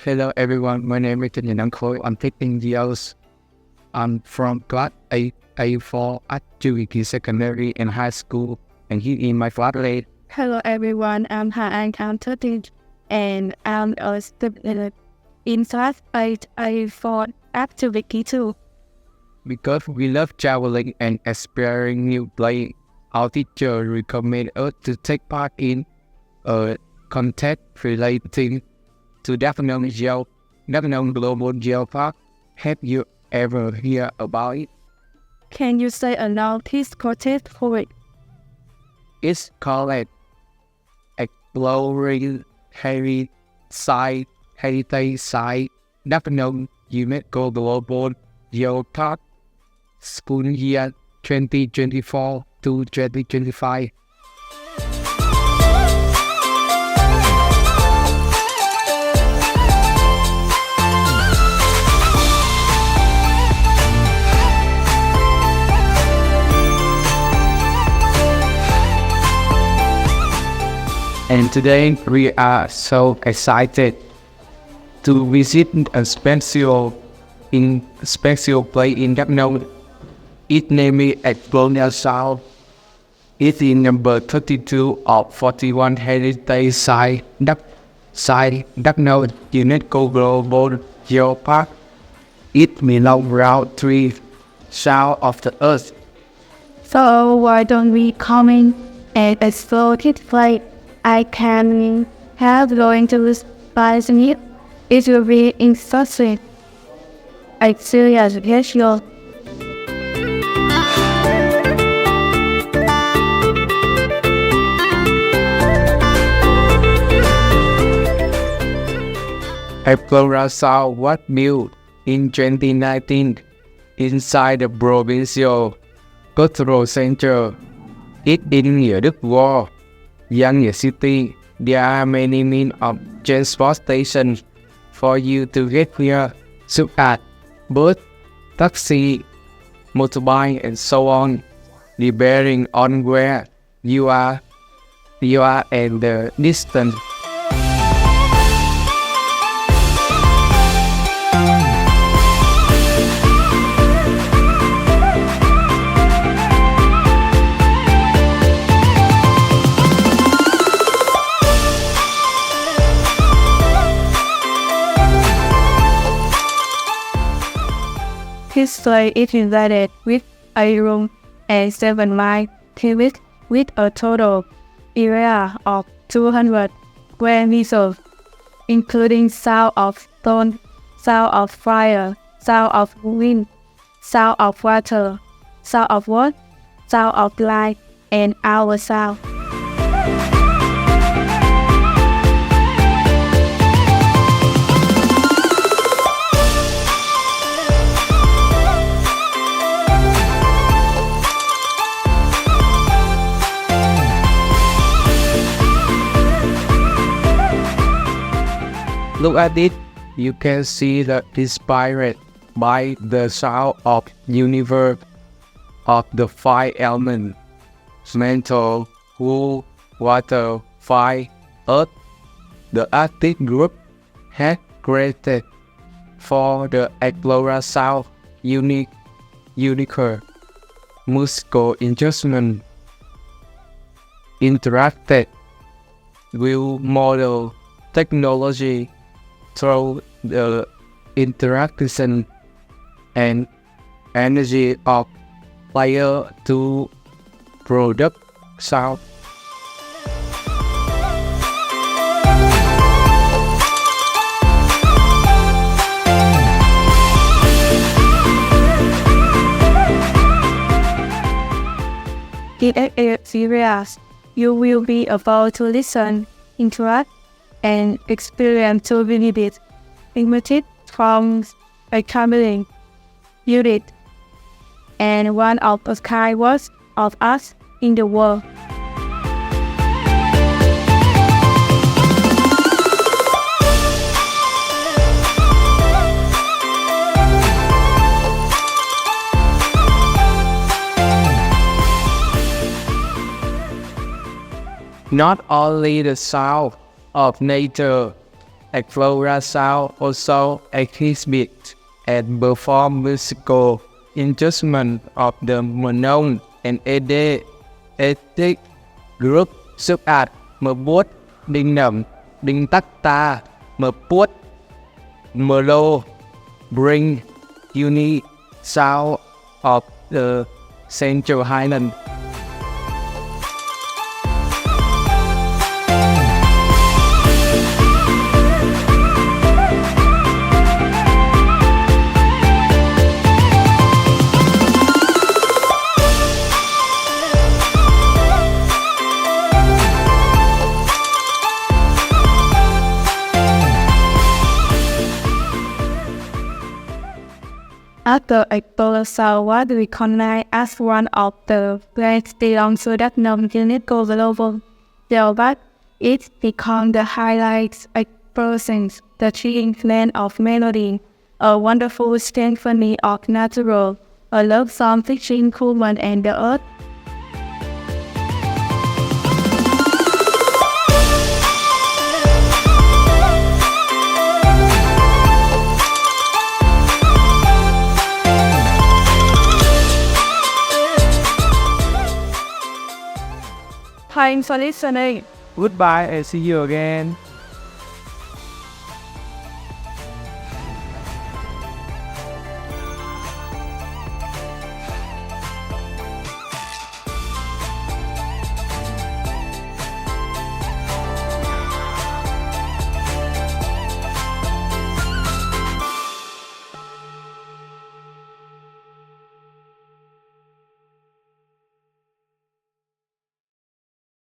Hello everyone, my name is Khoi. I'm 15 years. I'm from class A4 at Juiki Secondary and High School, and here in my flatmate. Hello everyone, I'm Han. I'm 13 and I'm a student in class 8A4 at Juiki too. Because we love traveling and exploring new places, our teacher recommended us to take part in a contest relating to Development Global Geopark. Have you ever heard about it? Can you say aloud this contest for it? It's called Exploring Heritage Site Development UNESCO Global Geopark School Year 2024 to 2025. And today we are so excited to visit a special place in Lebanon. It named Explora South. It's in number 32 of 41 heritage site Lebanon UNESCO Global Geopark. It belongs around 3 south of the earth. So why don't we come in and explore this place? I can help going to spice it. It will be interesting. I serious visual. Explora South was built in 2019 inside the provincial cultural center. It is near the wall. Young city, there are many means of transportation for you to get here, such as bus, taxi, motorbike, and so on, depending on where you are and the distance. This place is divided with a room and 7 miles cubic with a total area of 200 square meters, including south of stone, south of fire, south of wind, south of water, south of wood, south of light, and our south. Look at it, you can see the inspired by the sound of universe of the 5 elements: mental, wood, water, fire, earth. The artist group has created for the Explora South unique musical instrument, interactive view model technology through the interaction and energy of player to product sound. In experience, you will be able to listen, interact, and experience to benefit limited from a combining unit and one of the skywars of us in the world. Not only the sound of nature Explora sound also exhibit and perform musical instruments of the well-known and ethnic groups such as Mờ Bút, Đinh Nậm, Đinh Tắc Ta, Mờ Puốt, Mờ Lô, bring unique sound of the Central Highlands. After Explora South was recognized as one of the best belongs to that non-UNESCO global but it became the highlights expressions the chilling blend of melody, a wonderful symphony of natural, a love song featuring human and the earth. Thanks for listening. Goodbye and see you again.